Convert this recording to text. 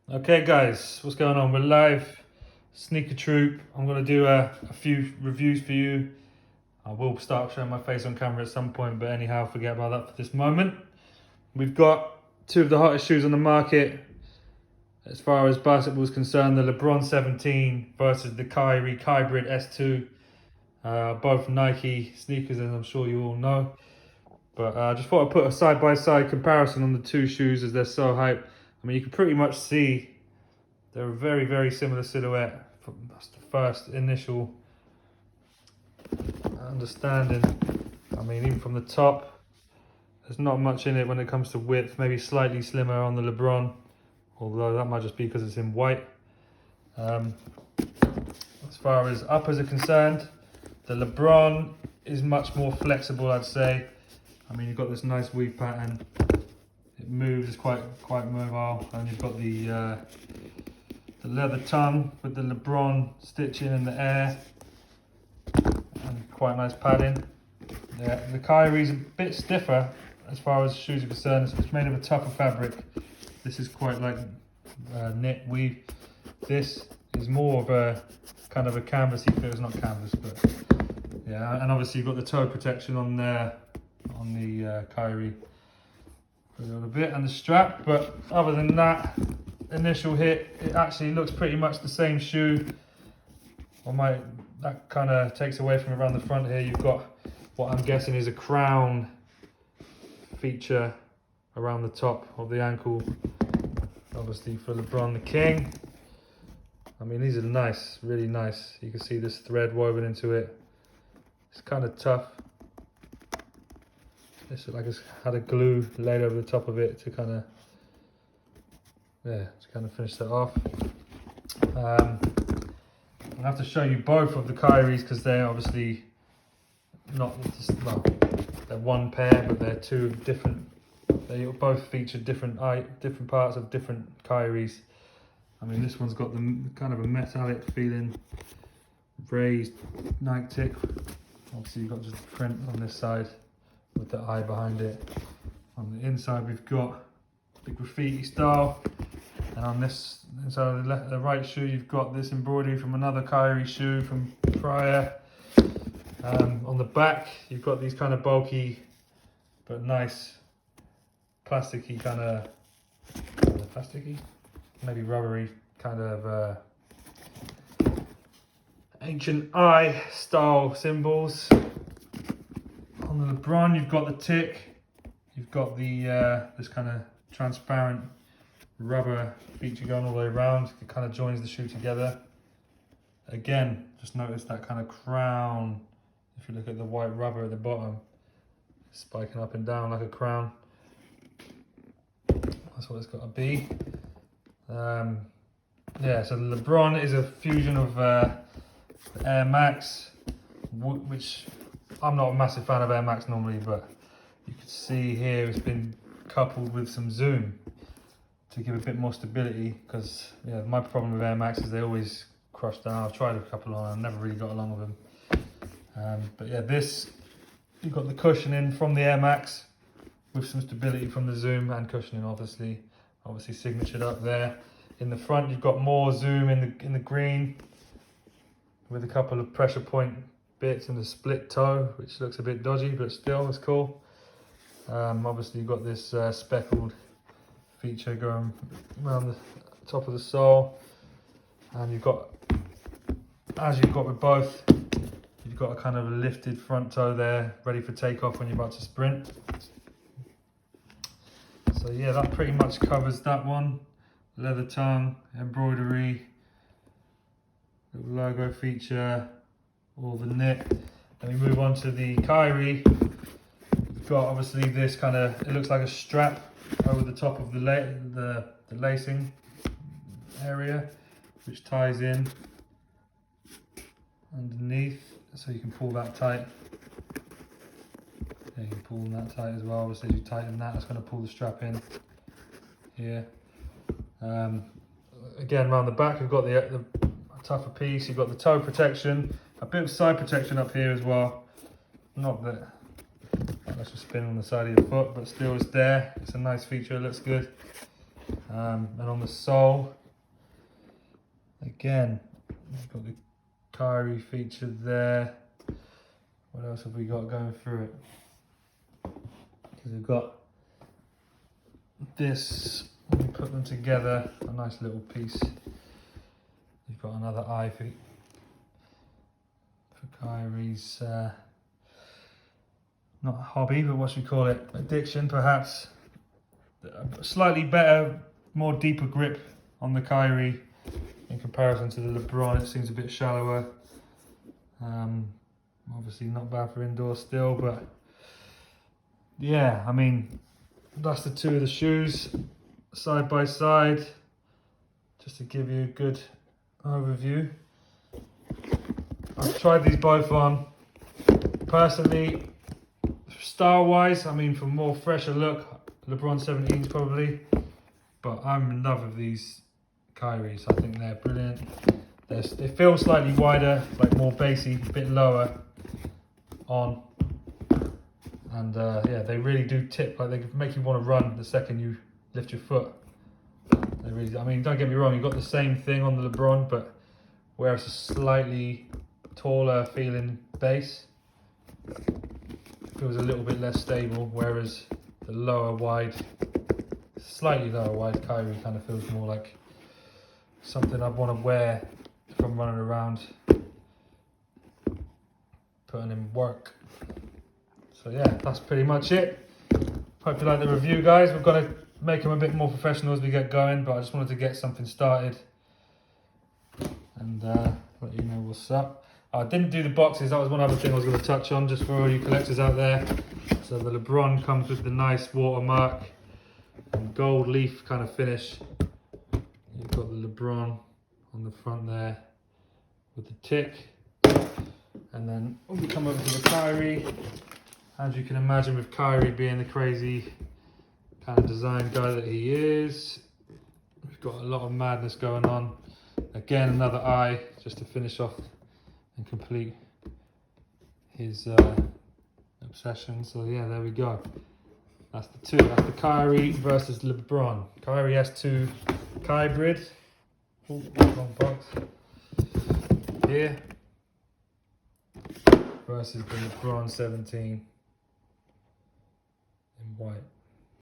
Okay guys, what's going on? We're live, Sneaker Troop. I'm going to do a few reviews for you. I will start showing my face on camera at some point, but anyhow, forget about that for this moment. We've got two of the hottest shoes on the market as far as basketball is concerned, the LeBron 17 versus the Kyrie Kybrid S2. Both Nike sneakers, as I'm sure you all know. But I just thought I'd put a side-by-side comparison on the two shoes as they're so hyped. I mean, you can pretty much see they're a very, very similar silhouette. That's the first initial understanding. I mean, even from the top, there's not much in it when it comes to width. Maybe slightly slimmer on the LeBron, although that might just be because it's in white. As far as uppers are concerned, the LeBron is much more flexible, I'd say. I mean, you've got this nice weave pattern. It moves, it's quite mobile, and you've got the leather tongue with the LeBron stitching in the air, and quite nice padding. Yeah, the Kyrie's a bit stiffer as far as shoes are concerned. It's made of a tougher fabric. This is quite like knit weave. This is more of a kind of a canvasy feel. It's not canvas, but yeah. And obviously you've got the toe protection on there on the Kyrie a little bit, and the strap. But other than that, initial hit, it actually looks pretty much the same shoe. That kind of takes away from around the front here. You've got what I'm guessing is a crown feature around the top of the ankle, obviously for LeBron the King. I mean, these are nice, really nice. You can see this thread woven into it. It's kind of tough. This looks like it's had a glue laid over the top of it to kind of, finish that off. I'll have to show you both of the Kyries because they're obviously not just, well, they're one pair, but they're two different. They both feature different parts of different Kyries. I mean, this one's got the kind of a metallic feeling, raised Nike tick. Obviously, you've got just the print on this side with the eye behind it. On the inside, we've got the graffiti style, and on this inside of the right shoe, you've got this embroidery from another Kyrie shoe from prior. On the back, you've got these kind of bulky but nice plasticky kind of plasticky, maybe rubbery kind of ancient eye style symbols. On the LeBron, you've got the tick, you've got the this kind of transparent rubber feature going all the way around. It kind of joins the shoe together. Again, just notice that kind of crown. If you look at the white rubber at the bottom, spiking up and down like a crown. That's what it's got to be. Yeah, so the LeBron is a fusion of the Air Max, which I'm not a massive fan of Air Max normally, but you can see here it's been coupled with some Zoom to give a bit more stability, because my problem with Air Max is they always crush down. I've tried a couple on, I've never really got along with them. But yeah, this, you've got the cushioning from the Air Max with some stability from the Zoom, and cushioning obviously signatured up there. In the front, you've got more Zoom in the green with a couple of pressure point bits and a split toe, which looks a bit dodgy, but still it's cool. Obviously you've got this speckled feature going around the top of the sole, and you've got, as you've got with both, you've got a kind of a lifted front toe there, ready for takeoff when you're about to sprint. So yeah, that pretty much covers that one. Leather tongue, embroidery, little logo feature, all the knit. Then we move on to the Kyrie. We've got obviously this kind of, it looks like a strap over the top of the lacing area, which ties in underneath, so you can pull that tight. Yeah, you can pull that tight as well. Obviously, as you tighten that, it's going to pull the strap in here. Again, around the back, we've got the tougher piece. You've got the toe protection, a bit of side protection up here as well. Not that that's just spin on the side of your foot, but still it's there. It's a nice feature, it looks good. And on the sole, again, we've got the Kyrie feature there. What else have we got going through it? Because we've got this, when you put them together, a nice little piece. You've got another eye for Kyrie's, not a hobby, but what should we call it? Addiction, perhaps. A slightly better, more deeper grip on the Kyrie in comparison to the LeBron. It seems a bit shallower. Obviously not bad for indoor still, but yeah, I mean, that's the two of the shoes side by side, just to give you a good overview. I've tried these both on. Personally, style wise, I mean, for more fresher look, LeBron 17s probably, but I'm in love with these Kyries. I think they're brilliant. They feel slightly wider, like more bassy, a bit lower on, and yeah, they really do tip. Like, they make you want to run the second you lift your foot. They really, I mean, don't get me wrong, you've got the same thing on the LeBron, but where it's a slightly taller feeling base, it feels a little bit less stable, whereas the lower wide, slightly lower wide Kyrie kind of feels more like something I'd want to wear if I'm running around putting in work. So yeah, that's pretty much it. Hope you like the review, guys. We're going to make them a bit more professional as we get going, but I just wanted to get something started and let you know what's up. I didn't do the boxes. That was one other thing I was going to touch on, just for all you collectors out there. So the LeBron comes with the nice watermark and gold leaf kind of finish. You've got the LeBron on the front there with the tick. And then when we come over to the Kyrie, as you can imagine, with Kyrie being the crazy kind of design guy that he is, we've got a lot of madness going on. Again, another eye just to finish off and complete his obsession. So yeah, there we go. That's the two. That's the Kyrie versus LeBron. Kyrie S2 Kybrid. Oh, wrong box. Here. Versus the LeBron 17 in white.